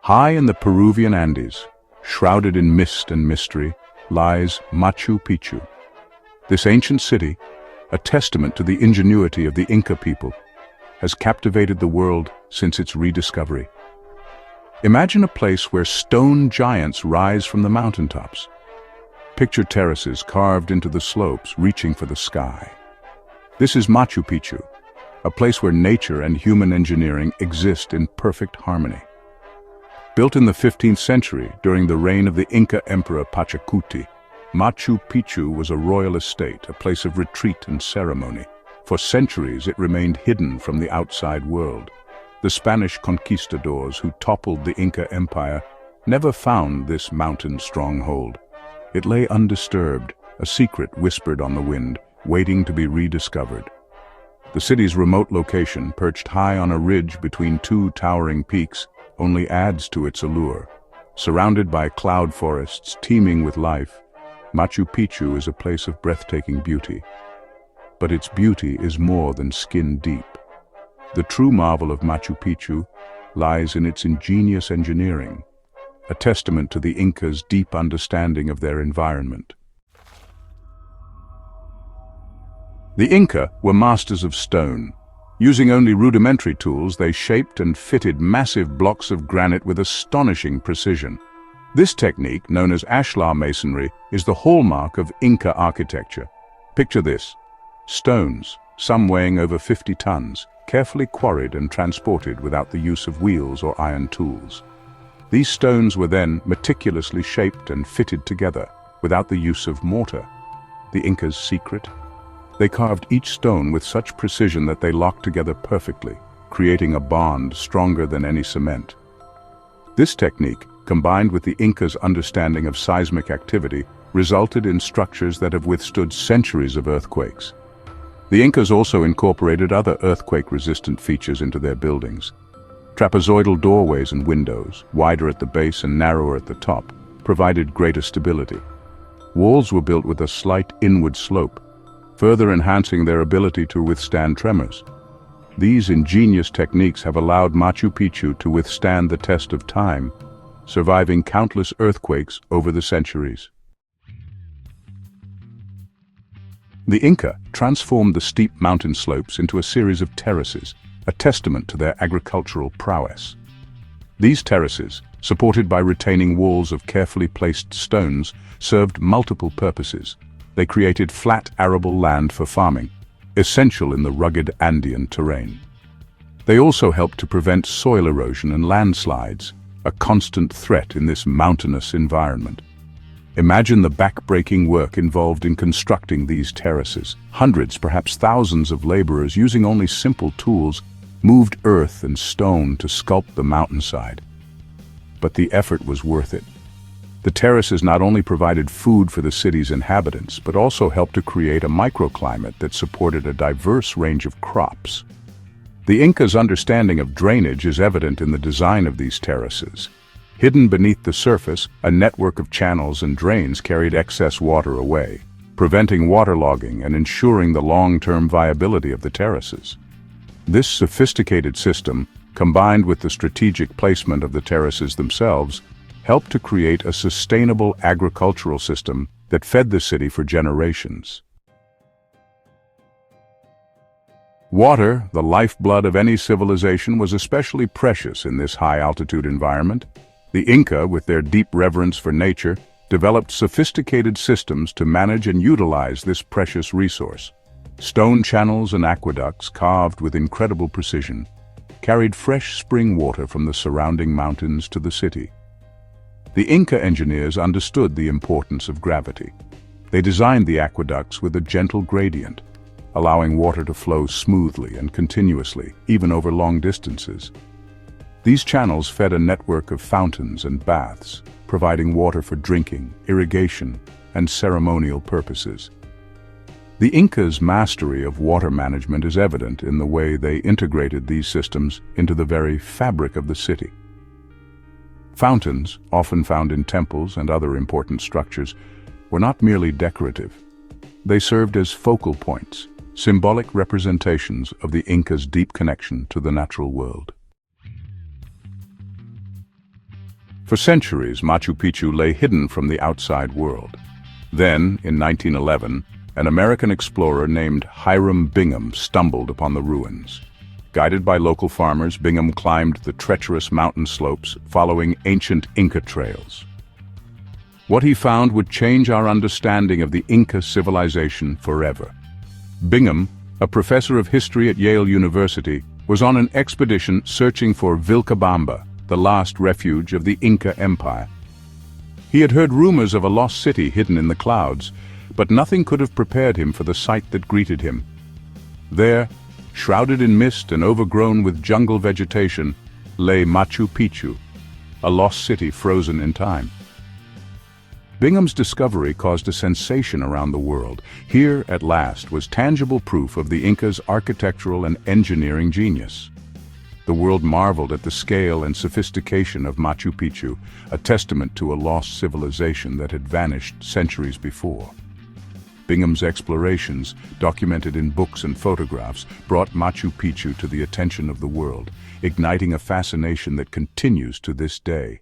High in the Peruvian Andes, shrouded in mist and mystery, lies Machu Picchu. This ancient city, a testament to the ingenuity of the Inca people, has captivated the world since its rediscovery. Imagine a place where stone giants rise from the mountaintops. Picture terraces carved into the slopes, reaching for the sky. This is Machu Picchu, a place where nature and human engineering exist in perfect harmony. Built in the 15th century during the reign of the Inca Emperor Pachacuti, Machu Picchu was a royal estate, a place of retreat and ceremony. For centuries it remained hidden from the outside world. The Spanish conquistadors who toppled the Inca Empire never found this mountain stronghold. It lay undisturbed, a secret whispered on the wind, waiting to be rediscovered. The city's remote location, perched high on a ridge between two towering peaks, only adds to its allure. Surrounded by cloud forests teeming with life, Machu Picchu is a place of breathtaking beauty. But its beauty is more than skin deep. The true marvel of Machu Picchu lies in its ingenious engineering, a testament to the Incas' deep understanding of their environment. The Inca were masters of stone. Using only rudimentary tools, they shaped and fitted massive blocks of granite with astonishing precision. This technique, known as ashlar masonry, is the hallmark of Inca architecture. Picture this: stones, some weighing over 50 tons, carefully quarried and transported without the use of wheels or iron tools. These stones were then meticulously shaped and fitted together, without the use of mortar. The Incas' secret? They carved each stone with such precision that they locked together perfectly, creating a bond stronger than any cement. This technique, combined with the Incas' understanding of seismic activity, resulted in structures that have withstood centuries of earthquakes. The Incas also incorporated other earthquake-resistant features into their buildings. Trapezoidal doorways and windows, wider at the base and narrower at the top, provided greater stability. Walls were built with a slight inward slope, further enhancing their ability to withstand tremors. These ingenious techniques have allowed Machu Picchu to withstand the test of time, surviving countless earthquakes over the centuries. The Inca transformed the steep mountain slopes into a series of terraces, a testament to their agricultural prowess. These terraces, supported by retaining walls of carefully placed stones, served multiple purposes. They created flat arable land for farming, essential in the rugged Andean terrain. They also helped to prevent soil erosion and landslides, a constant threat in this mountainous environment. Imagine the back-breaking work involved in constructing these terraces. Hundreds, perhaps thousands of laborers, using only simple tools, moved earth and stone to sculpt the mountainside. But the effort was worth it. The terraces not only provided food for the city's inhabitants, but also helped to create a microclimate that supported a diverse range of crops. The Incas' understanding of drainage is evident in the design of these terraces. Hidden beneath the surface, a network of channels and drains carried excess water away, preventing waterlogging and ensuring the long-term viability of the terraces. This sophisticated system, combined with the strategic placement of the terraces themselves, helped to create a sustainable agricultural system that fed the city for generations. Water, the lifeblood of any civilization, was especially precious in this high-altitude environment. The Inca, with their deep reverence for nature, developed sophisticated systems to manage and utilize this precious resource. Stone channels and aqueducts, carved with incredible precision, carried fresh spring water from the surrounding mountains to the city. The Inca engineers understood the importance of gravity. They designed the aqueducts with a gentle gradient, allowing water to flow smoothly and continuously, even over long distances. These channels fed a network of fountains and baths, providing water for drinking, irrigation, and ceremonial purposes. The Incas' mastery of water management is evident in the way they integrated these systems into the very fabric of the city. Fountains, often found in temples and other important structures, were not merely decorative. They served as focal points, symbolic representations of the Incas' deep connection to the natural world. For centuries, Machu Picchu lay hidden from the outside world. Then, in 1911, an American explorer named Hiram Bingham stumbled upon the ruins. Guided by local farmers, Bingham climbed the treacherous mountain slopes, following ancient Inca trails. What he found would change our understanding of the Inca civilization forever. Bingham, a professor of history at Yale University, was on an expedition searching for Vilcabamba, the last refuge of the Inca Empire. He had heard rumors of a lost city hidden in the clouds, but nothing could have prepared him for the sight that greeted him. There, shrouded in mist and overgrown with jungle vegetation, lay Machu Picchu, a lost city frozen in time. Bingham's discovery caused a sensation around the world. Here, at last, was tangible proof of the Incas' architectural and engineering genius. The world marveled at the scale and sophistication of Machu Picchu, a testament to a lost civilization that had vanished centuries before. Bingham's explorations, documented in books and photographs, brought Machu Picchu to the attention of the world, igniting a fascination that continues to this day.